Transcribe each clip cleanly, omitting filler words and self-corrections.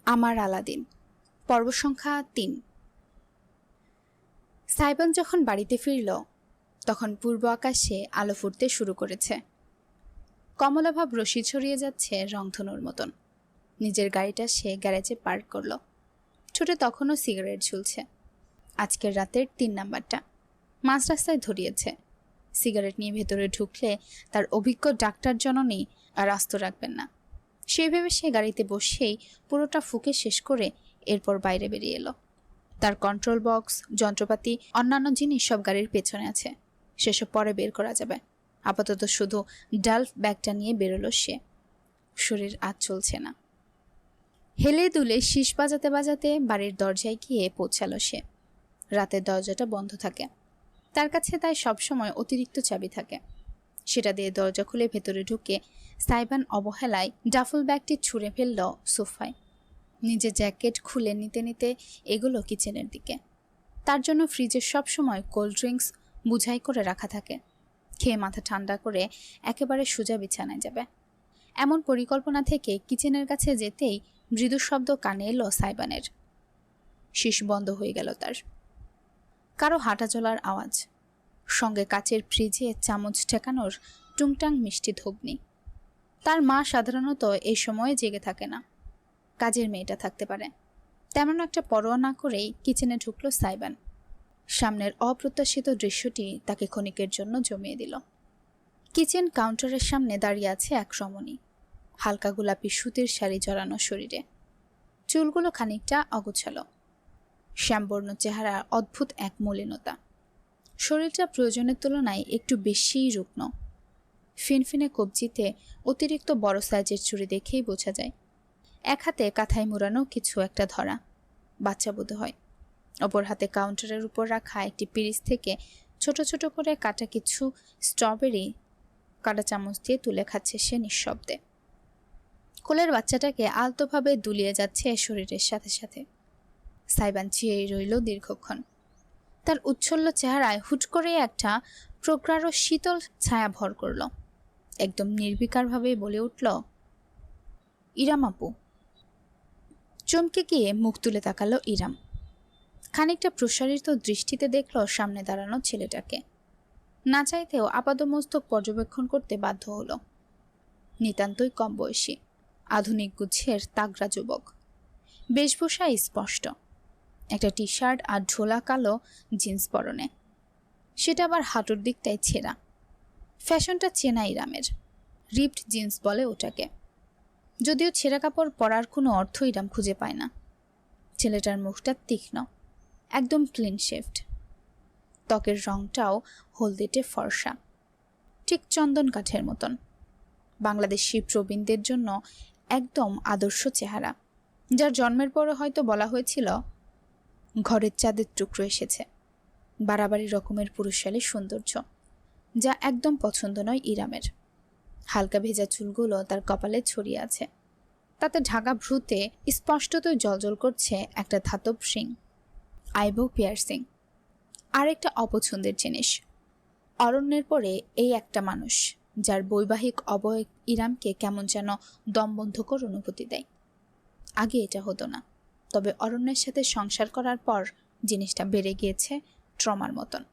আমার আলাদিন পর্ব সংখ্যা ৩। সাইবান যখন বাড়িতে ফিরল তখন পূর্ব আকাশে আলো ফুটতে শুরু করেছে। কমলাভাব রশি ছড়িয়ে যাচ্ছে রংধনুর মতন। নিজের গাড়িটা সে গ্যারেজে পার্ক করল। ঠোঁটে তখনও সিগারেট ঝুলছে। আজকের রাতের ৩ নাম্বারটা মাঝ রাস্তায় ধরিয়েছে। সিগারেট নিয়ে ভেতরে ঢুকলে তার অভিজ্ঞ ডাক্তার জননী আর আস্ত রাখবেন না। সেই ভেবে সে গাড়িতে বসেই পুরোটা ফুঁকে শেষ করে এরপর বাইরে বেরিয়ে এলো। তার কন্ট্রোল বক্স, যন্ত্রপাতি, অন্যান্য জিনিস সব গাড়ির পেছনে আছে। সেসব পরে বের করা যাবে। আপাতত শুধু ডাল্ফ ব্যাগটা নিয়ে বেরোলো সে। শরীর আজ চলছে না। হেলে দুলে শীষ বাজাতে বাজাতে বাড়ির দরজায় গিয়ে পৌঁছালো সে। রাতের দরজাটা বন্ধ থাকে। তার কাছে তাই সবসময় অতিরিক্ত চাবি থাকে। সেটা দিয়ে দরজা খুলে ভেতরে ঢুকে সাইবান অবহেলায় ডাফল ব্যাগটি ছুঁড়ে ফেলল সোফায়। নিজের জ্যাকেট খুলে নিতে নিতে এগুলো কিচেনের দিকে। তার জন্য ফ্রিজে সবসময় কোল্ড ড্রিঙ্কস বুঝাই করে রাখা থাকে। খেয়ে মাথা ঠান্ডা করে একেবারে সোজা বিছানায় যাবে এমন পরিকল্পনা থেকে কিচেনের কাছে যেতেই মৃদু শব্দ কানে এলো সাইবানের। শীষ বন্ধ হয়ে গেল তার। কারো হাঁটা চলার আওয়াজ, সঙ্গে কাচের ফ্রিজে চামচ ঠেকানোর টুংটাং মিষ্টি ধগ্নি। তার মা সাধারণত এই সময়ে জেগে থাকে না। কাজের মেয়েটা থাকতে পারে। তেমন একটা পরোয়া না করেই কিচেনে ঢুকলো সাইবান। সামনের অপ্রত্যাশিত দৃশ্যটি তাকে ক্ষণিকের জন্য জমিয়ে দিল। কিচেন কাউন্টারের সামনে দাঁড়িয়ে আছে এক রমণী। হালকা গোলাপি সুতির শাড়ি জড়ানো শরীরে, চুলগুলো খানিকটা অগোছালো। শ্যামবর্ণ চেহারা, অদ্ভুত এক মলিনতা। শরীরটা প্রয়োজনের তুলনায় একটু বেশিই রুগ্ন। ফিনফিনে কবজিতে অতিরিক্ত বড় সাইজের চুড়ি দেখেই বোঝা যায়। এক হাতে কাঁথায় মোড়ানো কিছু একটা ধরা, বাচ্চা বোধ হয়। অপর হাতে কাউন্টারের উপর রাখা একটি পিরিচ থেকে ছোট ছোট করে কাটা কিছু স্ট্রবেরি কাটা চামচ দিয়ে তুলে খাচ্ছে সে নিঃশব্দে। কোলের বাচ্চাটাকে আলতোভাবে দুলিয়ে যাচ্ছে শরীরের সাথে সাথে। সাইবান চেয়ে রইল দীর্ঘক্ষণ। তার উচ্ছল্ল চেহারায় হুট করে একটা প্রগাঢ় শীতল ছায়া ভর করল। একদম নির্বিকারভাবে বলে উঠল, ইরাম আপু। চমকে গিয়ে মুখ তুলে তাকালো ইরাম। খানিকটা প্রসারিত দৃষ্টিতে দেখল সামনে দাঁড়ানো ছেলেটাকে। না চাইতেও আপাদমস্তক পর্যবেক্ষণ করতে বাধ্য হলো। নিতান্তই কম বয়সী, আধুনিক গুচ্ছের তাগড়া যুবক। বেশভূষা স্পষ্ট। একটা টি শার্ট আর ঢোলা কালো জিন্স পরনে, সেটা আবার হাঁটুর দিকটায় ছেঁড়া। ফ্যাশনটা চেনা ইরামের। রিপড জিন্স বলে ওটাকে। যদিও ছেঁড়া কাপড় পরার কোনো অর্থ ইরাম খুঁজে পায় না। ছেলেটার মুখটা তীক্ষ্ণ, একদম ক্লিন শেভড। ত্বকের রংটাও হলদেটে ফর্সা, ঠিক চন্দন কাঠের মতন। বাংলাদেশি প্রবীণদের জন্য একদম আদর্শ চেহারা, যার জন্মের পরে হয়তো বলা হয়েছিল ঘরের চাঁদের টুকরো এসেছে। বাড়াবাড়ি রকমের পুরুষালী সৌন্দর্য, যা একদম পছন্দ নয় ইরামের। হালকা ভেজা চুলগুলো তার কপালে ছড়িয়ে আছে। তাতে ঢাকা ভ্রুতে স্পষ্টতই জ্বলজ্বল করছে একটা ধাতব শিং, আইব্রো পিয়ার্সিং। আর একটা অপছন্দের জিনিস, অরণ্যের পরে এই একটা মানুষ যার বৈবাহিক অবয়ব ইরামকে কেমন যেন দমবন্ধকর অনুভূতি দেয়। আগে এটা হতো না, তবে অরণ্যের সাথে সংসার করার পর জিনিসটা বেড়ে গিয়েছে ট্রমার মতন।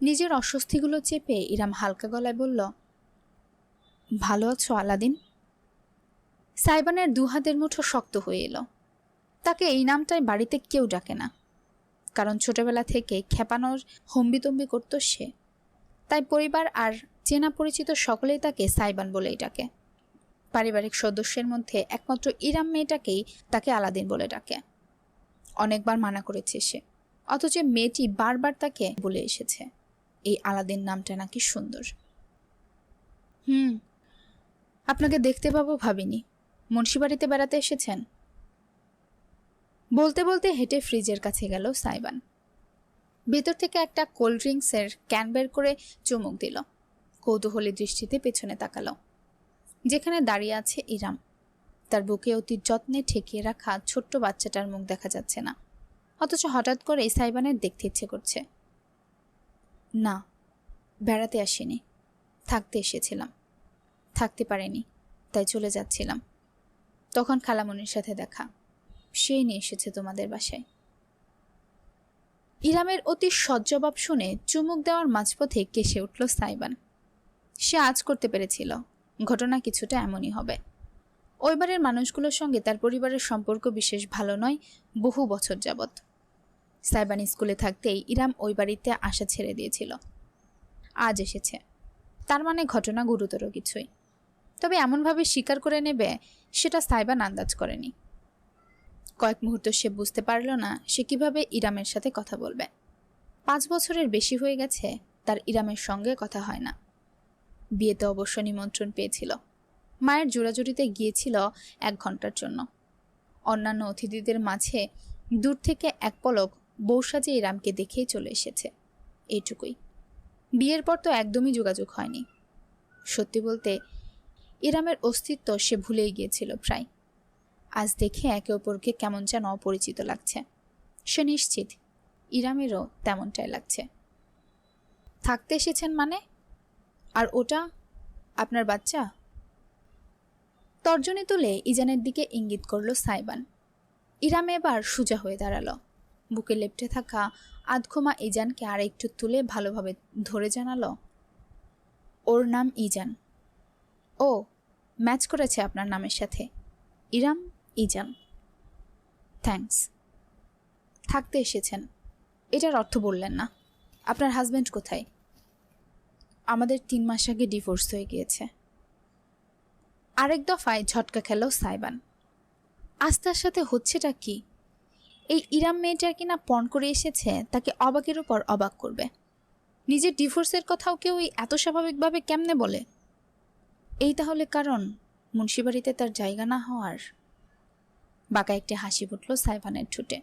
নিজের অস্বস্তিগুলো চেপে ইরাম হালকা গলায় বলল, ভালো আছো আলাদিন? সাইবানের দুহাতের মুঠো শক্ত হয়ে এলো। তাকে এই নামটাই বাড়িতে কেউ ডাকে না, কারণ ছোটবেলা থেকে খেপানোর হম্বিতম্বি করত সে। তাই পরিবার আর চেনা পরিচিত সকলেই তাকে সাইবান বলেই ডাকে। পারিবারিক সদস্যের মধ্যে একমাত্র ইরাম মেয়েটাকেই তাকে আলাদিন বলে ডাকে। অনেকবার মানা করেছে সে, অথচ মেয়েটি বারবার তাকে বলে এসেছে এই আলাদিন নামটা নাকি সুন্দর। আপনাকে দেখতে পাবো ভাবিনি। মুন্সিবাড়িতে বেড়াতে এসেছেন? বলতে বলতে হেঁটে ফ্রিজের কাছে গেল সাইবান। ভেতর থেকে একটা কোল্ড ড্রিঙ্কসের ক্যান বের করে চুমুক দিল। কৌতূহলী দৃষ্টিতে পেছনে তাকালো। যেখানে দাঁড়িয়ে আছে ইরাম, তার বুকে অতি যত্নে ঠেকিয়ে রাখা ছোট্ট বাচ্চাটার মুখ দেখা যাচ্ছে না। অথচ হঠাৎ করে সাইবানের দেখতে ইচ্ছে করছে। না, বেড়াতে আসিনি, থাকতে এসেছিলাম। থাকতে পারিনি, তাই চলে যাচ্ছিলাম। তখন খালামণির সাথে দেখা। সেই নিয়ে এসেছে তোমাদের বাসায়। ইরামের অতি সৎজবাব শুনে চুমুক দেওয়ার মাঝপথে কেসে উঠল সাইবান। সে আজ করতে পেরেছিল ঘটনা কিছুটা এমনই হবে। ওই বাড়ির মানুষগুলোর সঙ্গে তার পরিবারের সম্পর্ক বিশেষ ভালো নয় বহু বছর যাবৎ। সাইবান স্কুলে থাকতেই ইরাম ওই বাড়িতে আসা ছেড়ে দিয়েছিল। আজ এসেছে, তার মানে ঘটনা গুরুতর কিছুই। তবে এমনভাবে স্বীকার করে নেবে সেটা সাইবান আন্দাজ করেনি। কয়েক মুহূর্ত সে বুঝতে পারল না সে কিভাবে ইরামের সাথে কথা বলবে। 5 বছরের বেশি হয়ে গেছে তার ইরামের সঙ্গে কথা হয় না। বিয়েতে অবশ্য নিমন্ত্রণ পেয়েছিল, মায়ের জোড়াজুড়িতে গিয়েছিল 1 ঘন্টার জন্য। অন্যান্য অতিথিদের মাঝে দূর থেকে এক পলক বউ সাজে ইরামকে দেখেই চলে এসেছে, এইটুকুই। বিয়ের পর তো একদমই যোগাযোগ হয়নি। সত্যি বলতে ইরামের অস্তিত্ব সে ভুলেই গিয়েছিল প্রায়। আজ দেখে একে অপরকে কেমন যেন অপরিচিত লাগছে। সে নিশ্চিত ইরামেরও তেমনটাই লাগছে। থাকতে এসেছেন মানে? আর ওটা আপনার বাচ্চা? তর্জনী তুলে ইজানের দিকে ইঙ্গিত করল সাইবান। ইরাম এবার সোজা হয়ে দাঁড়ালো। বুকে লেপ্টে থাকা আধঘুমা ইজানকে আর একটু তুলে ভালোভাবে ধরে জানালো, ওর নাম ইজান। ও, ম্যাচ করেছে আপনার নামের সাথে, ইরাম ইজান। থ্যাঙ্কস। থাকতে এসেছেন এটার অর্থ বললেন না। আপনার হাজব্যান্ড কোথায়? আমাদের 3 মাস আগে ডিভোর্স হয়ে গিয়েছে। আরেক দফায় ঝটকা খেল সাইবান। আস্থার সাথে হচ্ছেটা কি? এই ইরাম মেয়েটার কিনা পণ করে এসেছে তাকে অবাকের উপর অবাক করবে। নিজের ডিভোর্সের কথাও কেউ এত স্বাভাবিকভাবে কেমনে বলে? এই তাহলে কারণ মুন্সিবাড়িতে তার জায়গা না হওয়ার? বাঁকা একটি হাসি ফুটল সাইবানের ঠোঁটে।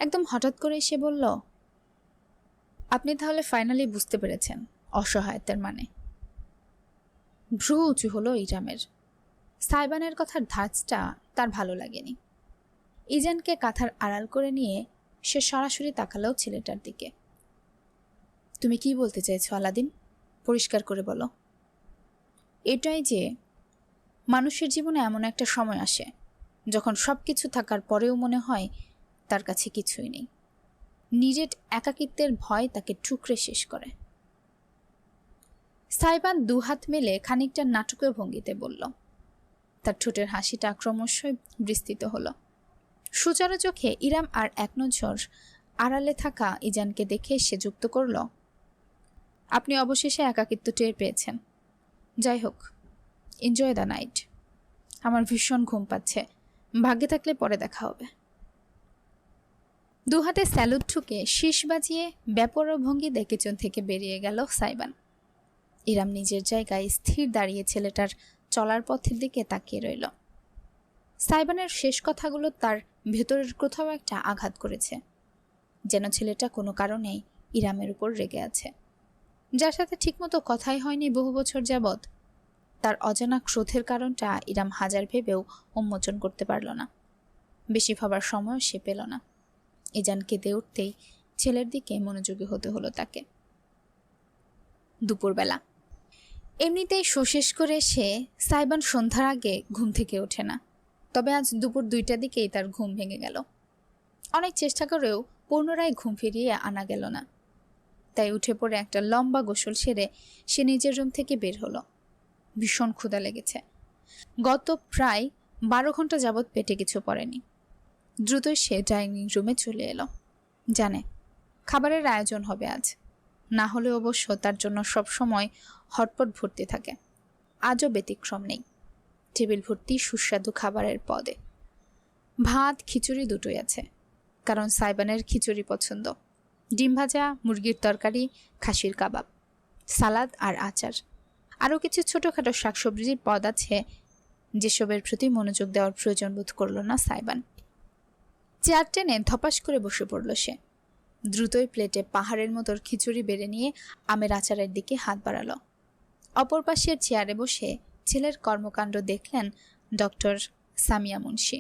একদম হঠাৎ করে সে বলল, আপনি তাহলে ফাইনালি বুঝতে পেরেছেন অসহায়তার মানে। ভ্রু উঁচু হলো ইরামের। সাইবানের কথার ধাঁচটা তার ভালো লাগেনি। ইজানকে কাঁথার আড়াল করে নিয়ে সে সরাসরি তাকালো ছেলেটার দিকে। তুমি কি বলতে চাইছো আলাদিন? পরিষ্কার করে বলো। এটাই যে মানুষের জীবনে এমন একটা সময় আসে যখন সব কিছু থাকার পরেও মনে হয় তার কাছে কিছুই নেই। নিজের একাকিত্বের ভয় তাকে ঠুকরে শেষ করে। সাইবান 2 হাত মেলে খানিকটা নাটকীয় ভঙ্গিতে বলল। তার ঠোঁটের হাসিটা ক্রমশই বিস্তৃত হলো। সুচারু চোখে ইরাম আর এক নজর আড়ালে থাকা ইজানকে দেখে সে যুক্ত করল, আপনি অবশেষে একাকিত্ব টের পেয়েছেন। যাই হোক, এনজয় দ্য নাইট। আমার ভীষণ ঘুম পাচ্ছে, ভাগ্যে থাকলে পরে দেখা হবে। 2 হাতে স্যালুট ঠুকে শীষ বাজিয়ে ব্যাপরো ভঙ্গিতে কিচেন থেকে বেরিয়ে গেল সাইবান। ইরাম নিজের জায়গায় স্থির দাঁড়িয়ে ছেলেটার চলার পথের দিকে তাকিয়ে রইল। সাইবানের শেষ কথাগুলো তার ভেতরের কোথাও একটা আঘাত করেছে, যেন ছেলেটা কোনো কারণেই ইরামের উপর রেগে আছে, যার সাথে ঠিকমতো কথাই হয়নি বহু বছর যাবৎ। তার অজানা ক্রোধের কারণটা ইরাম হাজার ভেবেও উন্মোচন করতে পারল না। বেশি ভাবার সময়ও সে পেল না। ইজান কেঁদে উঠতেই ছেলের দিকে মনোযোগী হতে হলো তাকে। দুপুরবেলা এমনিতেই শেষ করে সে সাইবান সন্ধ্যার আগে ঘুম থেকে ওঠে না। তবে আজ দুপুর 2টার দিকেই তার ঘুম ভেঙে গেল। অনেক চেষ্টা করেও পুনরায় ঘুম ফিরিয়ে আনা গেল না। তাই উঠে পড়ে একটা লম্বা গোসল সেরে সে নিজের রুম থেকে বের হলো। ভীষণ ক্ষুধা লেগেছে। গত প্রায় 12 ঘন্টা যাবৎ পেটে কিছু পড়েনি। দ্রুতই সে ডাইনিং রুমে চলে এলো। জানে খাবারের আয়োজন হবে আজ, না হলে অবশ্য তার জন্য সবসময় হটপট ভর্তি থাকে। আজও ব্যতিক্রম নেই। টেবিল ভর্তি সুস্বাদু খাবারের পদে ভাত খিচুড়ি দুটোই আছে, কারণ সাইবানের খিচুড়ি পছন্দ। ডিম ভাজা, মুরগির তরকারি, খাসির কাবাব, সালাদ আর আচার। আরও কিছু ছোটোখাটো শাকসবজির পদ আছে, যেসবের প্রতি মনোযোগ দেওয়ার প্রয়োজন বোধ করল না সাইবান। চেয়ার টেনে ধপাস করে বসে পড়ল সে। দ্রুতই প্লেটে পাহাড়ের মতো খিচুড়ি বেড়ে নিয়ে আমের আচারের দিকে হাত বাড়ালো। অপর পাশের চেয়ারে বসে ছেলের কর্মকাণ্ড দেখলেন ডক্টর সামিয়া মুন্সি।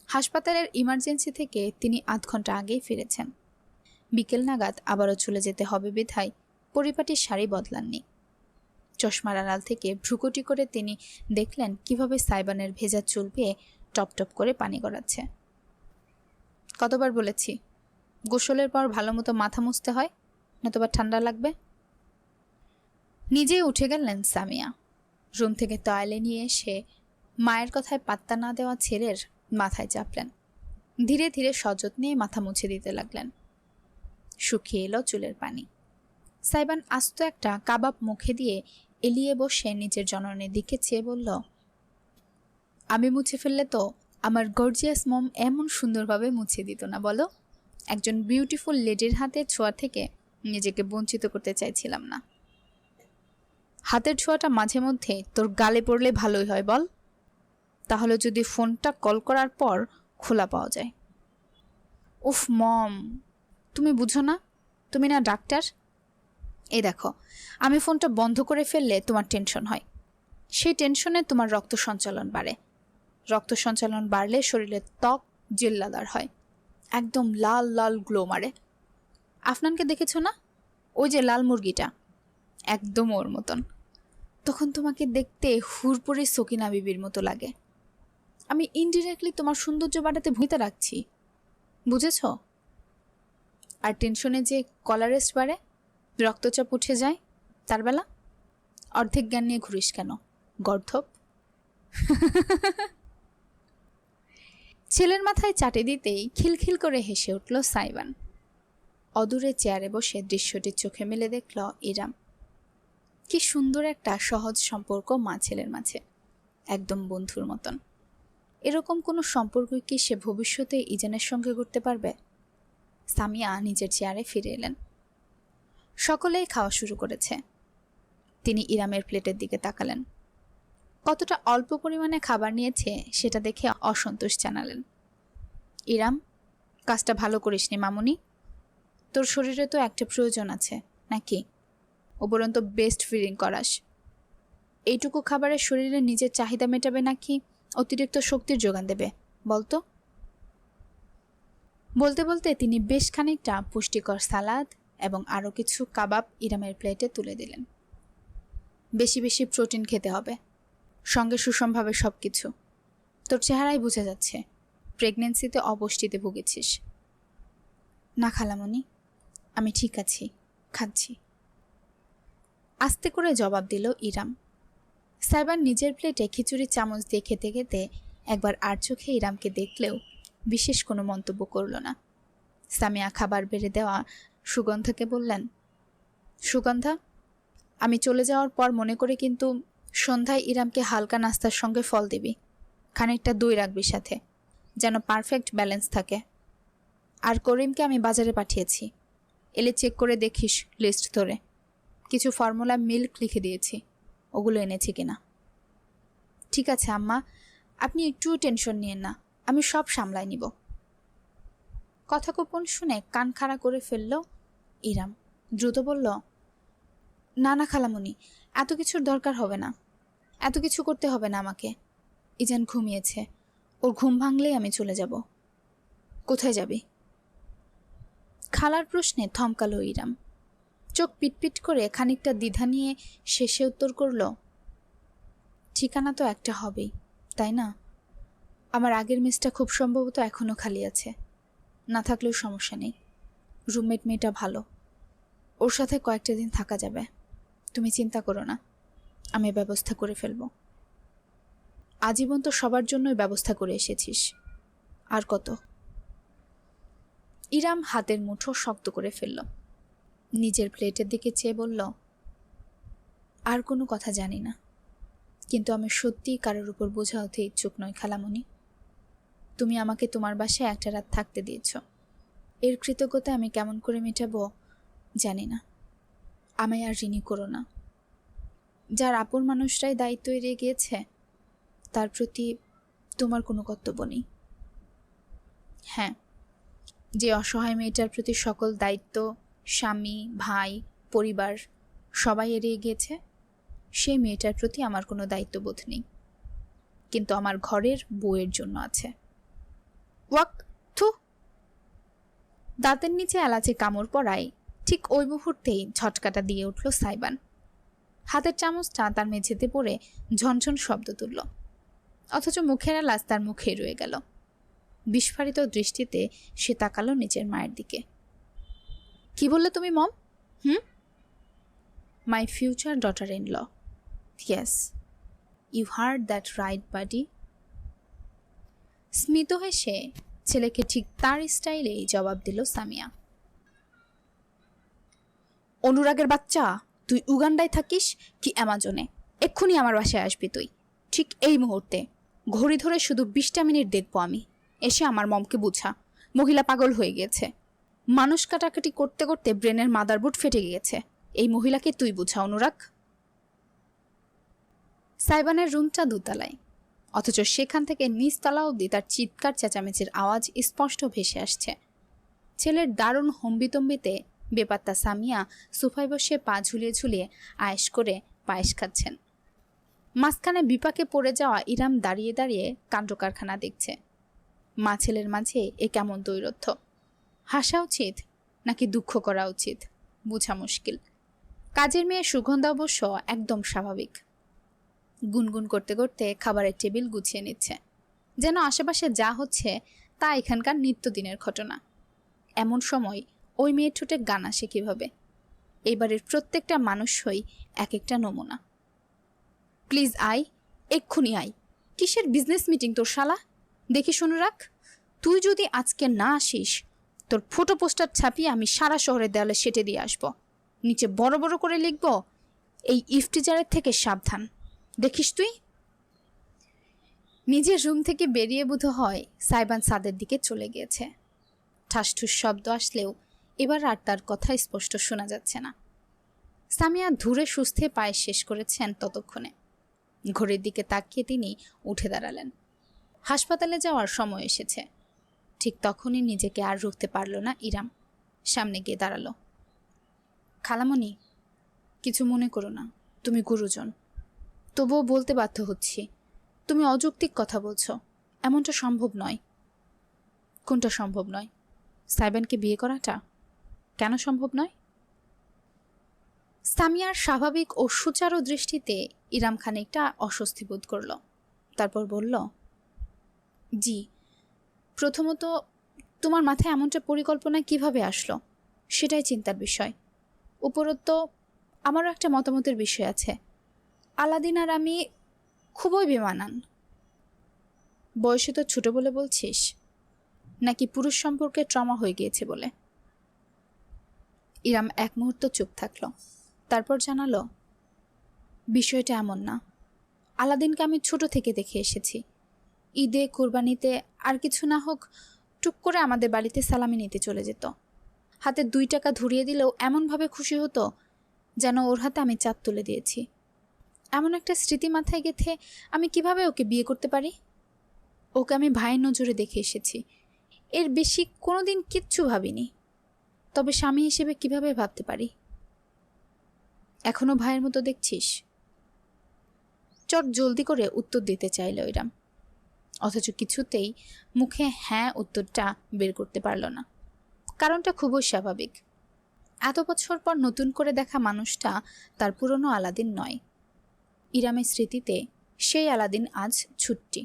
হাসপাতালের ইমার্জেন্সি থেকে তিনি 8 ঘন্টা আগেই ফিরেছেন। বিকেল নাগাদ আবারও চলে যেতে হবে বিধায় পরিপাটির শাড়ি বদলাননি। চশমার আড়াল থেকে ভ্রুকুটি করে তিনি দেখলেন কিভাবে সাইবানের ভেজা চুল পেয়ে টপ টপ করে পানি গড়াচ্ছে। কতবার বলেছি গোসলের পর ভালো মতো মাথা মুছতে হয়, নতুবা ঠান্ডা লাগবে। নিজেই উঠে গেলেন সামিয়া। রুম থেকে টয়লে নিয়ে এসে মায়ের কথায় পাত্তা না দেওয়া ছেলের মাথায় চাপলেন। ধীরে ধীরে সযত্নে মাথা মুছে দিতে লাগলেন। শুকিয়ে এলো চুলের পানি। সাইবান আস্ত একটা কাবাব মুখে দিয়ে এলিয়ে বসে নিজের জননের দিকে চেয়ে বলল, আমি মুছে ফেললে তো আমার গর্জিয়াস মম এমন সুন্দরভাবে মুছে দিত না বলো। একজন বিউটিফুল লেডির হাতের ছোঁয়া থেকে নিজেকে বঞ্চিত করতে চাইছিলাম না। হাতের ছোঁয়াটা মাঝে মধ্যে তোর গালে পড়লে ভালোই হয় বল, তাহলে যদি ফোনটা কল করার পর খোলা পাওয়া যায়। উফ মম, তুমি বুঝো না, তুমি না ডাক্তার। এই দেখো, আমি ফোনটা বন্ধ করে ফেললে তোমার টেনশন হয়, সেই টেনশনে তোমার রক্ত সঞ্চালন বাড়ে, রক্ত সঞ্চালন বাড়লে শরীরের ত্বক জেল্লাদার হয়, একদম লাল লাল গ্লো মারে। আফনানকে দেখেছো না, ওই যে লাল মুরগিটা, একদম ওর মতন। তখন তোমাকে দেখতে হুড়পুরি সকিনা বিবির মতো লাগে। আমি ইনডিরেক্টলি তোমার সৌন্দর্য বাড়াতে ভূমিকা রাখছি, বুঝেছ? আর টেনশনে যে কলারেস্ট বাড়ে, রক্তচাপ উঠে যায়, তার বেলা অর্ধেক জ্ঞান নিয়ে ঘুরিস কেন গর্ধব? ছেলের মাথায় চাটে দিতেই খিলখিল করে হেসে উঠল সাইবান। অদূরে চেয়ারে বসে দৃশ্যটির চোখে মেলে দেখল ইরাম। কি সুন্দর একটা সহজ সম্পর্ক মা ছেলের মাঝে, একদম বন্ধুর মতন। এরকম কোনো সম্পর্ক কি সে ভবিষ্যতে ইজানের সঙ্গে করতে পারবে? সামিয়া নিজের চেয়ারে ফিরে এলেন। সকলেই খাওয়া শুরু করেছে। তিনি ইরামের প্লেটের দিকে তাকালেন। কতটা অল্প পরিমাণে খাবার নিয়েছে সেটা দেখে অসন্তোষ জানালেন। ইরাম, কাজটা ভালো করিসনি মামুনি। তোর শরীরে তো একটা প্রয়োজন আছে নাকি? উপরন্ত বেস্ট ফিলিং করাস। এইটুকু খাবারের শরীরে নিজের চাহিদা মেটাবে নাকি অতিরিক্ত শক্তির যোগান দেবে বলতো? বলতে বলতে তিনি বেশ খানিকটা পুষ্টিকর সালাদ এবং আরও কিছু কাবাব ইরামের প্লেটে তুলে দিলেন। বেশি বেশি প্রোটিন খেতে হবে, সঙ্গে সুষমভাবে সব কিছু। তোর চেহারাই বোঝা যাচ্ছে প্রেগনেন্সিতে অপুষ্টিতে ভুগেছিস। না খালামণি, আমি ঠিক আছি, খাচ্ছি। আস্তে করে জবাব দিল ইরাম। সাইবান নিজের প্লেটে খিচুড়ির চামচ দিয়ে খেতে খেতে একবার আর চোখে ইরামকে দেখলেও বিশেষ কোনো মন্তব্য করল না। সামিয়া খাবার বেড়ে দেওয়া সুগন্ধাকে বললেন, সুগন্ধা, আমি চলে যাওয়ার পর মনে করে কিন্তু সন্ধ্যায় ইরামকে হালকা নাস্তার সঙ্গে ফল দিবি, খানিকটা দই রাখবি সাথে, যেন পারফেক্ট ব্যালেন্স থাকে। আর করিমকে আমি বাজারে পাঠিয়েছি, এলে চেক করে দেখিস লিস্ট ধরে। কিছু ফর্মুলা মিল্ক লিখে দিয়েছি, ওগুলো এনেছি কিনা। ঠিক আছে আম্মা, আপনি একটুও টেনশন নিয়েন না, আমি সব সামলায় নিব। কথা গোপন শুনে কান খাড়া করে ফেলল ইরাম। দ্রুত বলল, না না খালামণি, এত কিছুর দরকার হবে না, এত কিছু করতে হবে না আমাকে। ইজান ঘুমিয়েছে, ওর ঘুম ভাঙলেই আমি চলে যাব। কোথায় যাবি? খালার প্রশ্নে থমকালো ইরাম। চোখ পিটপিট করে খানিকটা দ্বিধা নিয়ে শেষে উত্তর করল, ঠিকানা তো একটা হবেই, তাই না? আমার আগের মেসটা খুব সম্ভবত এখনও খালি আছে, না থাকলেও সমস্যা নেই। রুমমেট মেয়েটা ভালো, ওর সাথে কয়েকটা দিন থাকা যাবে। তুমি চিন্তা করো না, আমি ব্যবস্থা করে ফেলব। আজীবন তো সবার জন্যই ব্যবস্থা করে এসেছিস, আর কত? ইরাম হাতের মুঠো শক্ত করে ফেলল। নিজের প্লেটের দিকে চেয়ে বলল, আর কোনো কথা জানি না, কিন্তু আমি সত্যিই কারোর উপর বোঝা হতে ইচ্ছুক নই খালামণি। তুমি আমাকে তোমার বাসায় একটা রাত থাকতে দিয়েছ, এর কৃতজ্ঞতা আমি কেমন করে মেটাবো জানি না। আমায় আর ঋণী করো না। যার আপন মানুষরাই দায়িত্ব এড়িয়ে গিয়েছে, তার প্রতি তোমার কোনো কর্তব্য নেই। হ্যাঁ, যে অসহায় মেয়েটার প্রতি সকল দায়িত্ব স্বামী, ভাই, পরিবার সবাই এড়িয়ে গিয়েছে, সেই মেয়েটার প্রতি আমার কোনো দায়িত্ববোধ নেই, কিন্তু আমার ঘরের বউয়ের জন্য আছে। ওয়াক থু! দাঁতের নিচে এলাচে কামড় পড়ায় ঠিক ওই মুহূর্তেই ঝটকাটা দিয়ে উঠল সাইবান। হাতের চামচটা তার মেঝেতে পড়ে ঝনঝন শব্দ তুলল, অথচ মুখের এলাচ তার মুখেই রয়ে গেল। বিস্ফারিত দৃষ্টিতে সে তাকালো নিজের মায়ের দিকে। কি বললে তুমি mom? My future daughter in law. Yes, you heard that right buddy. স্মিত হেসে ছেলেকে ঠিক তার স্টাইলেই জবাব দিল সামিয়া। অনুরাগের বাচ্চা, তুই উগান্ডায় থাকিস কি অ্যামাজনে? এক্ষুনি আমার বাসায় আসবি তুই, ঠিক এই মুহূর্তে। ঘড়ি ধরে শুধু 20টা মিনিট দেখবো আমি। এসে আমার মমকে বুঝা, মহিলা পাগল হয়ে গিয়েছে। মানুষ কাটাকাটি করতে করতে ব্রেনের মাদারবোর্ড ফেটে গিয়েছে। এই মহিলাকে তুই বুঝা অনুরাগ। সাইবানের রুমটা দোতলায়, অথচ সেখান থেকে নিচতলা অবধি তার চিৎকার চেঁচামেচির আওয়াজ স্পষ্ট ভেসে আসছে। ছেলের দারুণ হম্বিতম্বিতে বেপাত্তা সামিয়া সোফায় বসে পা ঝুলিয়ে ঝুলিয়ে আয়েশ করে পায়েস খাচ্ছেন। মাঝখানে বিপাকে পড়ে যাওয়া ইরাম দাঁড়িয়ে দাঁড়িয়ে কাণ্ডকারখানা দেখছে। মা ছেলের মাঝে এ কেমন দৈরথ্য? হাসা উচিত নাকি দুঃখ করা উচিত বোঝা মুশকিল। কাজের মেয়ে সুগন্ধা অবশ্য একদম স্বাভাবিক। গুনগুন করতে করতে খাবারের টেবিল গুছিয়ে নিচ্ছে, যেন আশেপাশে যা হচ্ছে তা এখানকার নিত্যদিনের ঘটনা। এমন সময় ওই মেয়ে ঠোঁটে গান আসে কিভাবে? এইবারের প্রত্যেকটা মানুষই এক একটা নমুনা। প্লিজ আয়, এক্ষুনি আয়। কিসের বিজনেস মিটিং তোর শালা? দেখি শুনে রাখ, তুই যদি আজকে না আসিস তোর ফটো পোস্টার ছাপিয়ে আমি সারা শহরের দেওয়ালে সেটে দিয়ে আসব। নিচে বড় বড় করে লিখব, এই ইফটিজারের থেকে সাবধান। দেখিস তুই। নিজের রুম থেকে বেরিয়ে বোধ হয় সাইবান ছাদের দিকে চলে গিয়েছে। ঠাসঠুস শব্দ আসলেও এবার আর তার কথা স্পষ্ট শোনা যাচ্ছে না। সামিয়া ধুরে সুস্থে পায়ে শেষ করেছেন ততক্ষণে। ঘড়ির দিকে তাকিয়ে তিনি উঠে দাঁড়ালেন। হাসপাতালে যাওয়ার সময় এসেছে। ঠিক তখনই নিজেকে আর রুখতে পারল না ইরাম। সামনে গিয়ে দাঁড়ালো। খালামণি, কিছু মনে করো না, তুমি গুরুজন। তবুও বলতে বাধ্য হচ্ছি, তুমি অযৌক্তিক কথা বলছো। এমনটা সম্ভব নয়। কোনটা সম্ভব নয়? সাইবানকে বিয়ে করাটা কেন সম্ভব নয়? সামিয়ার স্বাভাবিক ও সুচারু দৃষ্টিতে ইরাম খানিকটা অস্বস্তি বোধ করল। তারপর বলল, জি, প্রথমত তোমার মাথায় এমনটা পরিকল্পনা কিভাবে আসলো সেটাই চিন্তার বিষয়। উপরত আমারও একটা মতামতের বিষয় আছে। আলাদিন আর আমি খুবই বেমানান। বয়সে তো ছোট বলে বলছিস, নাকি পুরুষ সম্পর্কে ট্রমা হয়ে গিয়েছে বলে? ইরাম এক মুহূর্ত চুপ থাকলো, তারপর জানালো, বিষয়টা এমন না। আলাদিনকে আমি ছোট থেকে দেখে এসেছি। ঈদে, কোরবানিতে আর কিছু না হোক টুক করে আমাদের বাড়িতে সালামি নিতে চলে যেত। হাতে 2 টাকা ধরিয়ে দিলেও এমনভাবে খুশি হতো যেন ওর হাতে আমি চাঁদ তুলে দিয়েছি। এমন একটা স্মৃতি মাথায় গেঁথে আমি কিভাবে ওকে বিয়ে করতে পারি? ওকে আমি ভাইয়ের নজরে দেখে এসেছি, এর বেশি কোনোদিন কিচ্ছু ভাবিনি। তবে স্বামী হিসেবে কিভাবে ভাবতে পারি? এখনো ভাইয়ের মতো দেখছিস? চট জলদি করে উত্তর দিতে চাইল ইরাম, অথচ কিছুতেই মুখে হ্যাঁ উত্তরটা বের করতে পারল না। কারণটা খুবই স্বাভাবিক। এত বছর পর নতুন করে দেখা মানুষটা তার পুরনো আলাদিন নয়। ইরামের স্মৃতিতে সেই আলাদিন আজ ছুট্টি।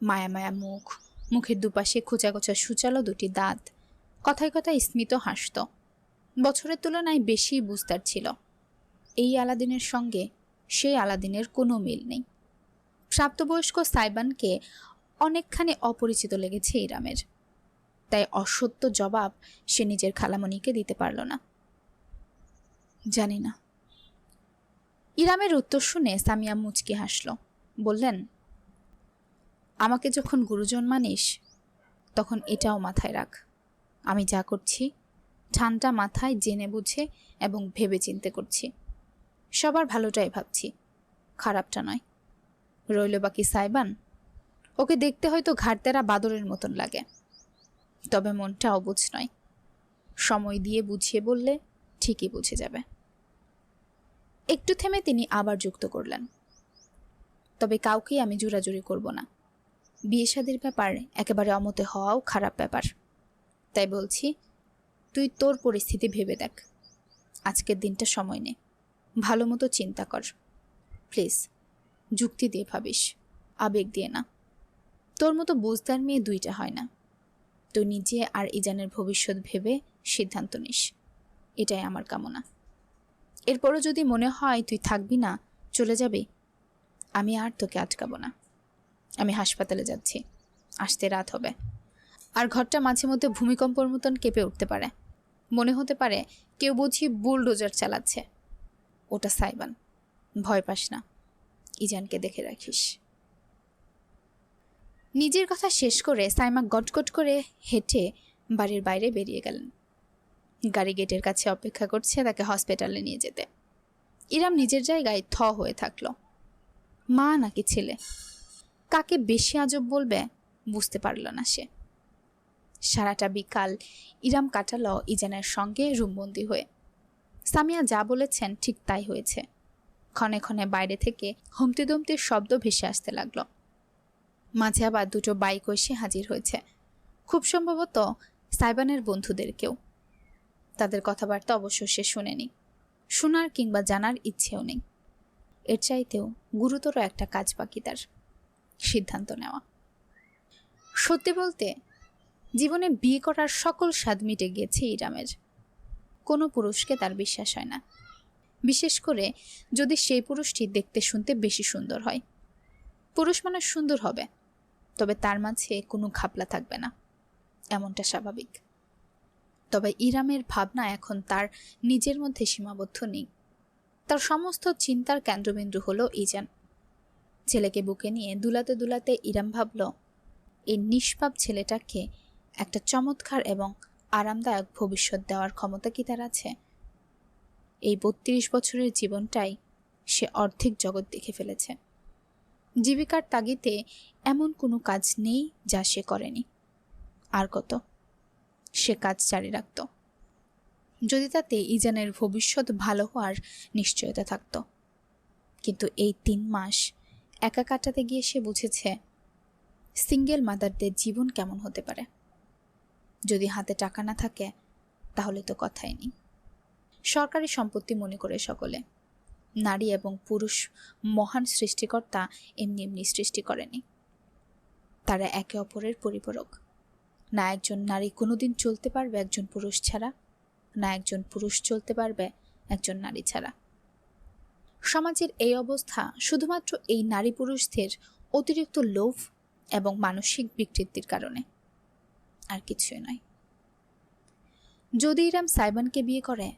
মায়া মায়া মুখ, মুখের দুপাশে খোঁচা খোঁচা সুচালো 2টি দাঁত, কথায় কথায় স্মিত হাসত। বছরের তুলনায় বেশি বুঝতার ছিল। এই আলাদিনের সঙ্গে সেই আলাদিনের কোনো মিল নেই। প্রাপ্তবয়স্ক সাইবানকে অনেকখানি অপরিচিত লেগেছে ইরামের, তাই অসত্য জবাব সে নিজের খালামণিকে দিতে পারল না। জানি না। ইরামের উত্তর শুনে সামিয়া মুচকি হাসল, বললেন, আমাকে যখন গুরুজন মানিস তখন এটাও মাথায় রাখ, আমি যা করছি ঠান্ডা মাথায় জেনে বুঝে এবং ভেবে চিন্তে করছি। সবার ভালোটাই ভাবছি, খারাপটা নয়। রইল বাকি সাইবান, ওকে দেখতে হয়তো ঘাড়তেরা বাদরের মতন লাগে, তবে মনটা অবুঝ নয়। সময় দিয়ে বুঝিয়ে বললে ঠিকই বুঝে যাবে। একটু থেমে তিনি আবার যুক্ত করলেন, তবে কাউকেই আমি জোরাজুরি করব না। বিয়ে শাদির ব্যাপার একেবারে অমতে হওয়াও খারাপ ব্যাপার। তাই বলছি, তুই তোর পরিস্থিতি ভেবে দেখ। আজকের দিনটা সময় নে, ভালো মতো চিন্তা কর। প্লিজ, যুক্তি দিয়ে ভাবিস, আবেগ দিয়ে না। তোর মতো বুঝদার মেয়ে দুইটা হয় না। তুই নিজে আর ইজানের ভবিষ্যৎ ভেবে সিদ্ধান্ত নিস, এটাই আমার কামনা। এরপরও যদি মনে হয় তুই থাকবি না, চলে যাবি, আমি আর তোকে আটকাবো না। আমি হাসপাতালে যাচ্ছি, আসতে রাত হবে। আর ঘরটা মাঝে মধ্যে ভূমিকম্পর মতন কেঁপে উঠতে পারে, মনে হতে পারে কেউ বুঝি বুলডোজার চালাচ্ছে। ওটা সাইবান, ভয় পাস না, ইজানকে দেখে রাখিস। নিজের কথা শেষ করে সাইমা গটগট করে হেঁটে বাড়ির বাইরে বেরিয়ে গেলেন। গাড়ি গেটের কাছে অপেক্ষা করছে তাকে হসপিটালে নিয়ে যেতে। ইরাম নিজের জায়গায় থ হয়ে থাকল। মা নাকি ছেলে, কাকে বেশি আজব বলবে বুঝতে পারল না সে। সারাটা বিকাল ইরাম কাটাল ইজানের সঙ্গে রুমবন্দি হয়ে। সামিয়া যা বলেছেন ঠিক তাই হয়েছে। ক্ষণে ক্ষণে বাইরে থেকে হুমতি দমতির শব্দ ভেসে আসতে লাগলো। মাঝে আবার দুটো বাইক এসে হাজির হয়েছে, খুব সম্ভবত সাইবানের বন্ধুদের কেউ। তাদের কথাবার্তা অবশ্য সে শুনেনি, শোনার কিংবা জানার ইচ্ছেও নেই। এর চাইতেও গুরুতর একটা কাজ বাকি তার, সিদ্ধান্ত নেওয়া। সত্যি বলতে জীবনে বিয়ে করার সকল স্বাদ মিটে গিয়েছে ইরামের। কোনো পুরুষকে তার বিশ্বাস হয় না, বিশেষ করে যদি সেই পুরুষটি দেখতে শুনতে বেশি সুন্দর হয়। পুরুষ মানুষ সুন্দর হবে, তবে তার মাঝে কোনো ঘাপলা থাকবে না, এমনটা স্বাভাবিক। তবে ইরামের ভাবনা এখন তার নিজের মধ্যে সীমাবদ্ধ নেই। তার সমস্ত চিন্তার কেন্দ্রবিন্দু হলো ইজান। ছেলেকে বুকে নিয়ে দুলাতে দুলাতে ইরাম ভাবল, এই নিষ্পাপ ছেলেটাকে একটা চমৎকার এবং আরামদায়ক ভবিষ্যৎ দেওয়ার ক্ষমতা কি তার আছে? এই ৩২ বছরের জীবনটাই সে অর্ধেক জগৎ দেখে ফেলেছে। জীবিকার তাগিদে এমন কোনো কাজ নেই যা সে করেনি। আর কত সে কাজ জারি রাখত, যদি তাতে ইজানের ভবিষ্যৎ ভালো হওয়ার নিশ্চয়তা থাকত। কিন্তু এই ৩ মাস একা কাটাতে গিয়ে সে বুঝেছে সিঙ্গেল মাদারদের জীবন কেমন হতে পারে। যদি হাতে টাকা না থাকে তাহলে তো কথাই নেই। সরকারি সম্পত্তি মনে করে সকলে। নারী এবং পুরুষ মহান সৃষ্টিকর্তা এমনি এমনি সৃষ্টি করেনি, তারা একে অপরের পরিপূরক। না একজন নারী কোনোদিন চলতে পারবে একজন পুরুষ ছাড়া, না একজন পুরুষ চলতে পারবে একজন নারী ছাড়া। সমাজের এই অবস্থা শুধুমাত্র এই নারী পুরুষদের অতিরিক্ত লোভ এবং মানসিক বিকৃতির কারণে, আর কিছুই নয়। যদি ইরাম সাইবানকে বিয়ে করে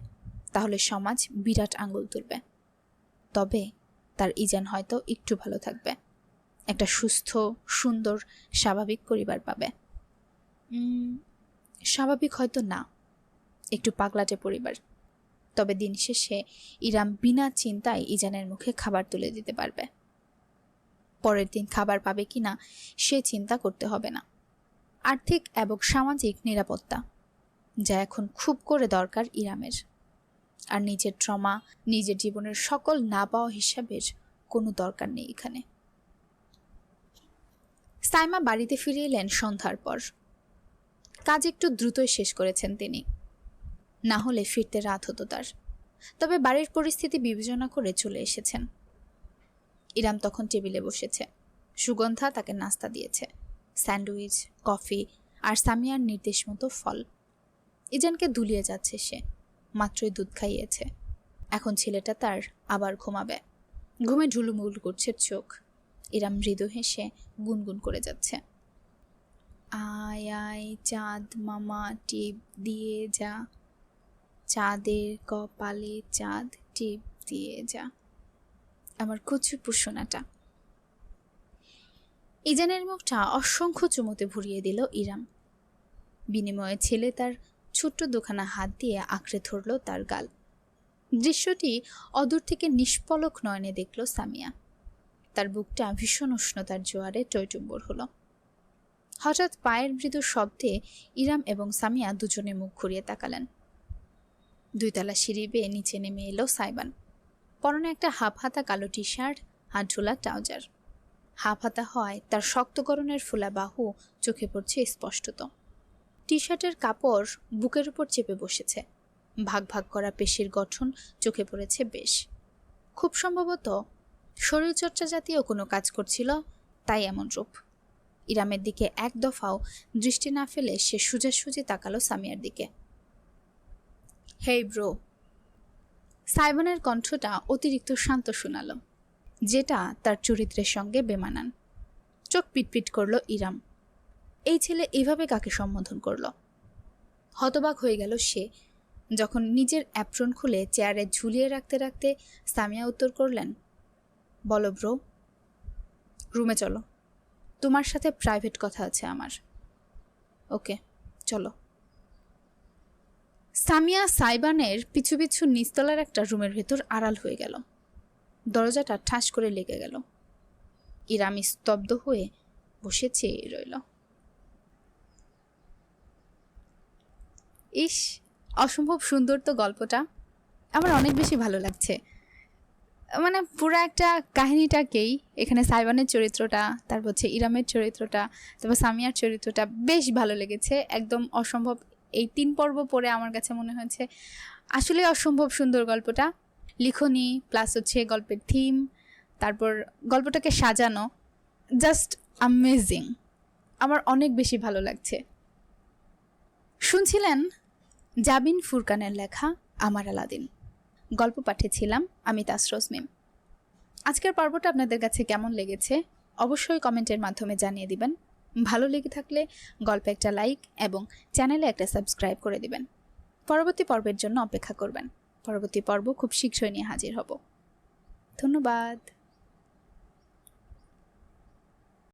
তাহলে সমাজ বিরাট আঙ্গুল তুলবে, তবে তার ইজান হয়তো একটু ভালো থাকবে, একটা সুস্থ সুন্দর স্বাভাবিক পরিবার পাবে। স্বাভাবিক হয়তো না, একটু পাগলাটে পরিবার। তবে দিন শেষে ইরাম বিনা চিন্তায় ইজানের মুখে খাবার তুলে দিতে পারবে। পরের দিন খাবার পাবে কিনা সে চিন্তা করতে হবে না। আর্থিক এবং সামাজিক নিরাপত্তা, যা এখন খুব করে দরকার ইরামের। আর নিজের ট্রমা, নিজের জীবনের সকল না পাওয়া হিসাবের কোনো দরকার নেই এখানে। সাইমা বাড়িতে ফিরে এলেন সন্ধ্যার পর। কাজ একটু দ্রুতই শেষ করেছেন তিনি, না হলে ফিরতে রাত হতো তার। তবে বাড়ির পরিস্থিতি বিবেচনা করে চলে এসেছেন। ইরাম তখন টেবিলে বসেছে, সুগন্ধা তাকে নাস্তা দিয়েছে, স্যান্ডউইচ, কফি আর সামিয়ার নির্দেশ মতো ফল। ইজানকে দুলিয়ে যাচ্ছে সে, মাত্রই দুধ খাইয়েছে। এখন ছেলেটা তার আবার ঘুমাবে। ঘুমে ঢুলুমুল করছে চোখ। ইরাম মৃদু হেসে গুনগুন করে যাচ্ছে, আয় আয় চাঁদ মামা টিপ দিয়ে যা, চাঁদের কপালে চাঁদ টিপ দিয়ে যা, আমার কচু পুষোনাটা। ইজানের মুখটা অসংখ্য চুমুতে ভরিয়ে দিল ইরাম। বিনিময়ে ছেলে তার ছোট্ট দুখানা হাত দিয়ে আঁকড়ে ধরল তার গাল। দৃশ্যটি অদূর থেকে নিষ্পলক নয়নে দেখল সামিয়া। তার বুকটা ভীষণ উষ্ণতার জোয়ারে টইটুম্বর হলো। হঠাৎ পায়ের মৃদু শব্দে ইরাম এবং সামিয়া দুজনে মুখ ঘুরিয়ে তাকালেন। 2 তলা সিঁড়ি বেয়ে নিচে নেমে এলো সাইবান। পরনে একটা হাফ হাতা কালো টি শার্ট, হাত ঝোলা ট্রাউজার। হাফ হাতা হয় তার শক্ত গড়নের ফোলা বাহু চোখে পড়ছে স্পষ্টত। টি শার্টের কাপড় বুকের উপর চেপে বসেছে, ভাগ ভাগ করা পেশির গঠন চোখে পড়েছে বেশ। খুব সম্ভবত শরীরচর্চা জাতীয় কোনো কাজ করছিল, তাই এমন রূপ। ইরামের দিকে এক দফাও দৃষ্টি না ফেলে সে সোজাসুজি তাকালো সামিয়ার দিকে। Hey bro. সাইমনের কণ্ঠটা অতিরিক্ত শান্ত শোনালো, যেটা তার চরিত্রের সঙ্গে বেমানান। চোখ পিটপিট করলো ইরাম। এই ছেলে এভাবে কাকে সম্বোধন করল? হতবাক হয়ে গেল সে যখন নিজের অ্যাপ্রন খুলে চেয়ারে ঝুলিয়ে রাখতে রাখতে সামিয়া উত্তর করলেন, বলো ব্রো। রুমে চলো, তোমার সাথে প্রাইভেট কথা আছে আমার। ওকে, চলো। সামিয়া সাইবানের পিছু পিছু নিচতলার একটা রুমের ভেতর আড়াল হয়ে গেল। দরজাটা ঠাস করে লেগে গেল। ইরাম স্তব্ধ হয়ে বসে চেয়ে রইল। ইস, অসম্ভব সুন্দর তো গল্পটা। আমার অনেক বেশি ভালো লাগছে। মানে পুরো একটা কাহিনীটাকেই, এখানে সাইবানের চরিত্রটা, তারপর হচ্ছে ইরামের চরিত্রটা, তারপর সামিয়ার চরিত্রটা বেশ ভালো লেগেছে। একদম অসম্ভব। এই 3 পর্ব পড়ে আমার কাছে মনে হয়েছে আসলে অসম্ভব সুন্দর গল্পটা। লিখনি প্লাস হচ্ছে গল্পের থিম, তারপর গল্পটাকে সাজানো, জাস্ট অ্যামেজিং। আমার অনেক বেশি ভালো লাগছে। শুনছিলেন জাবিন ফুরকানের লেখা আমার আলাদিন। গল্প পাঠিয়েছিলাম আমি তাসরোজ মিম। আজকের পর্বটা আপনাদের কাছে কেমন লেগেছে অবশ্যই কমেন্টের মাধ্যমে জানিয়ে দিবেন। ভালো লেগে থাকলে গল্পে একটা লাইক এবং চ্যানেলে একটা সাবস্ক্রাইব করে দিবেন। পরবর্তী পর্বের জন্য অপেক্ষা করবেন। পরবর্তী পর্ব খুব শীঘ্রই নিয়ে হাজির হব। ধন্যবাদ।